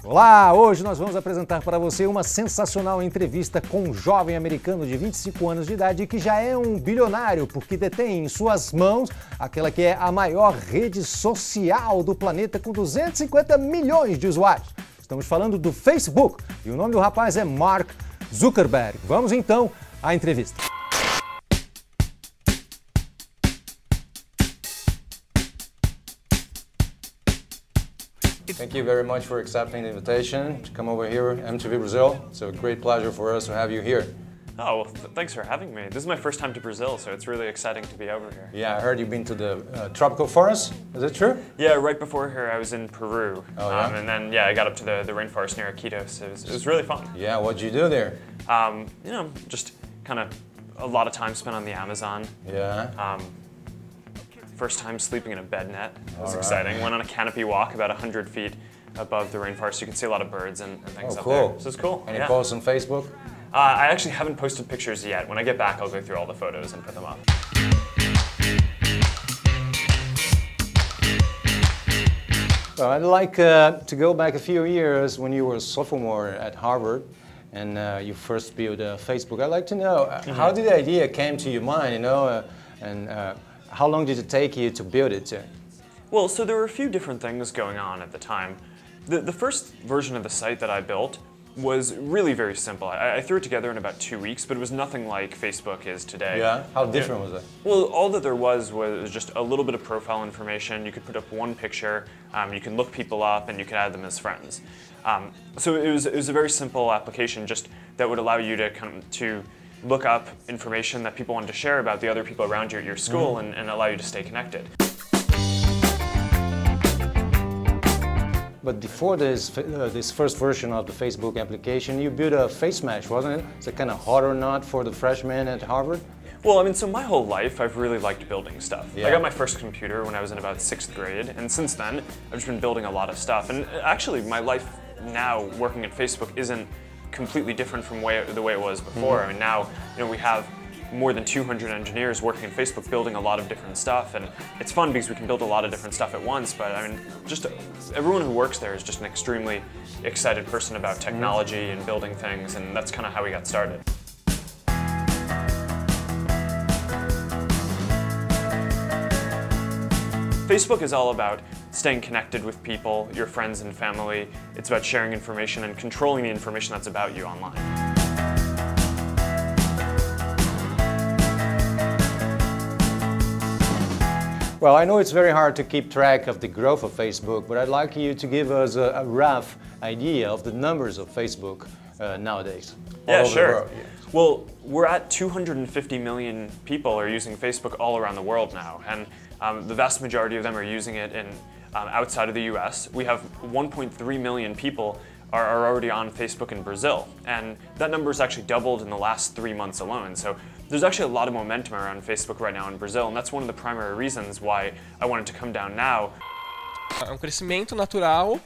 Olá! Hoje nós vamos apresentar para você uma sensacional entrevista com um jovem americano de 25 anos de idade que já é um bilionário porque detém em suas mãos aquela que é a maior rede social do planeta com 250 milhões de usuários. Estamos falando do Facebook e o nome do rapaz é Mark Zuckerberg. Vamos então à entrevista. Thank you very much for accepting the invitation to come over here, MTV Brazil. It's a great pleasure for us to have you here. Oh, well, thanks for having me. This is my first time to Brazil, so it's really exciting to be over here. Yeah, I heard you've been to the tropical forest. Is it true? Yeah, right before here I was in Peru. Oh, yeah? And then, yeah, I got up to the rainforest near Iquitos. It was really fun. Yeah, what'd you do there? You know, just kind of a lot of time spent on the Amazon. Yeah. First time sleeping in a bed net. It was All right. exciting. Went on a canopy walk about 100 feet above the rainforest. You can see a lot of birds and things up cool. there. So it's cool. Any yeah. posts on Facebook? I actually haven't posted pictures yet. When I get back, I'll go through all the photos and put them up. Well, I'd like to go back a few years when you were a sophomore at Harvard and you first built Facebook. I'd like to know how did the idea came to your mind, you know, and how long did it take you to build it? Well, so there were a few different things going on at the time. The first version of the site that I built was really very simple. I threw it together in about 2 weeks, but it was nothing like Facebook is today. Yeah? How different was it? Well, all that there was just a little bit of profile information. You could put up one picture, you can look people up, and you could add them as friends. So it was a very simple application just that would allow you to look up information that people wanted to share about the other people around you at your school and allow you to stay connected. But before this first version of the Facebook application, you built a face match, wasn't it? Is it kind of hard or not for the freshmen at Harvard? Well, I mean, so my whole life, I've really liked building stuff. Yeah. I got my first computer when I was in about 6th grade, and since then, I've just been building a lot of stuff. And actually, my life now working at Facebook isn't completely different from the way it was before. I mean, now, you know, we have more than 200 engineers working at Facebook building a lot of different stuff, and it's fun because we can build a lot of different stuff at once, but I mean, just everyone who works there is just an extremely excited person about technology and building things, and that's kind of how we got started. Facebook is all about staying connected with people, your friends and family. It's about sharing information and controlling the information that's about you online. Well, I know it's very hard to keep track of the growth of Facebook, but I'd like you to give us a rough idea of the numbers of Facebook nowadays. Yeah, all over sure. the world. Well, we're at 250 million people are using Facebook all around the world now, and the vast majority of them are using it in outside of the US. We have 1.3 million people are already on Facebook in Brazil, and that number has actually doubled in the last 3 months alone. So there's actually a lot of momentum around Facebook right now in Brazil, and that's one of the primary reasons why I wanted to come down now. É um crescimento natural,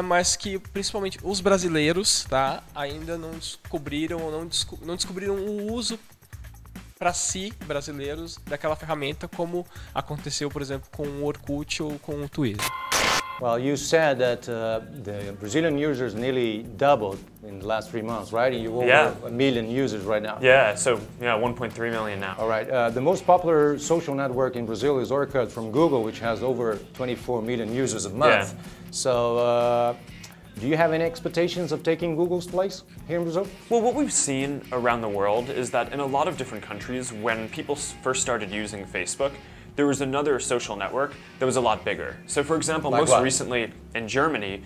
mas que principalmente os brasileiros, tá, ainda não descobriram ou não descobriram o uso para si, brasileiros, daquela ferramenta como aconteceu, por exemplo, com o Orkut ou com o Twitter. Well, you said that the Brazilian users nearly doubled in the last 3 months, right? You over 1 million users right now. Yeah, so yeah, 1.3 million now. All right. The most popular social network in Brazil is Orkut from Google, which has over 24 million users a month. Yeah. So, do you have any expectations of taking Google's place here in Brazil? Well, what we've seen around the world is that in a lot of different countries, when people first started using Facebook, there was another social network that was a lot bigger. So for example, like most what? recently in Germany,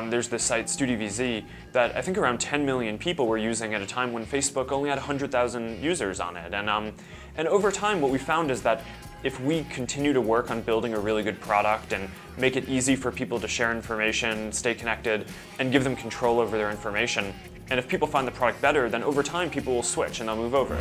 there's this site StudiVZ that I think around 10 million people were using at a time when Facebook only had 100,000 users on it. And over time, what we found is that if we continue to work on building a really good product and make it easy for people to share information, stay connected, and give them control over their information, and if people find the product better, then over time people will switch and they'll move over.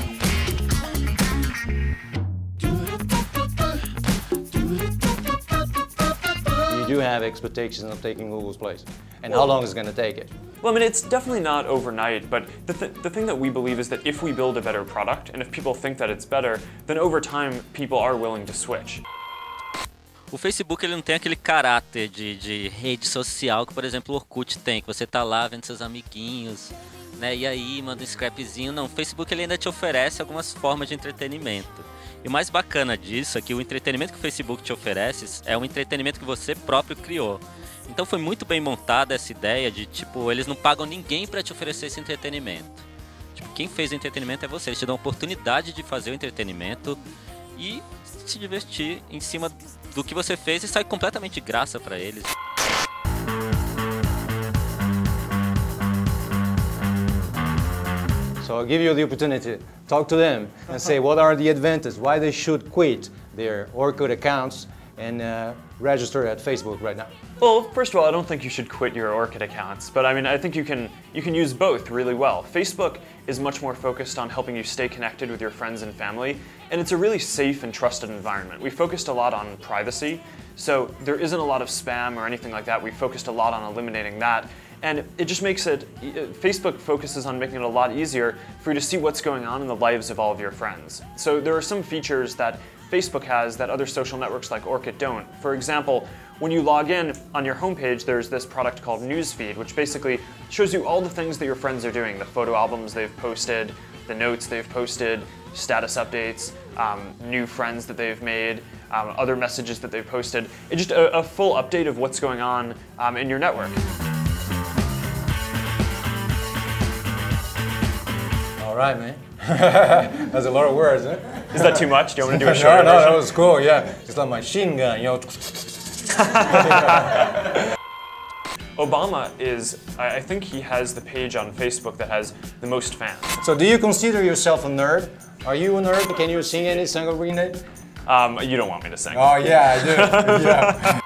You do have expectations of taking Google's place. And how long is it going to take it? Well, I mean, it's definitely not overnight, but the thing that we believe is that if we build a better product, and if people think that it's better, then over time, people are willing to switch. O Facebook ele não tem aquele caráter de rede social que, por exemplo, o Orkut tem, que você tá lá vendo seus amiguinhos, né? E aí manda um scrapzinho. Não, o Facebook ele ainda te oferece algumas formas de entretenimento. E o mais bacana disso é que o entretenimento que o Facebook te oferece é um entretenimento que você próprio criou. Então foi muito bem montada essa ideia de, tipo, eles não pagam ninguém para te oferecer esse entretenimento. Tipo, quem fez o entretenimento é você. Eles te dão a oportunidade de fazer o entretenimento e se divertir em cima do que você fez e sai completamente de graça para eles. So I'll give you the opportunity. Talk to them and say what are the advantages, why they should quit their Orkut accounts and register at Facebook right now. Well, first of all, I don't think you should quit your Orkut accounts, but I mean, I think you can use both really well. Facebook is much more focused on helping you stay connected with your friends and family, and it's a really safe and trusted environment. We focused a lot on privacy, so there isn't a lot of spam or anything like that. We focused a lot on eliminating that, and it just makes it, Facebook focuses on making it a lot easier for you to see what's going on in the lives of all of your friends. So there are some features that Facebook has that other social networks like Orkut don't. For example, when you log in on your homepage, there's this product called Newsfeed, which basically shows you all the things that your friends are doing, the photo albums they've posted, the notes they've posted, status updates, new friends that they've made, other messages that they've posted. It's just a full update of what's going on in your network. All right, man. That's a lot of words, huh? Is that too much? Do you want me to do a shorter No, version? that was cool, yeah. It's like machine gun, you know. Obama is, I think he has the page on Facebook that has the most fans. So do you consider yourself a nerd? Are you a nerd? Can you sing any song of Green Day? You don't want me to sing. Oh yeah, I do. Yeah.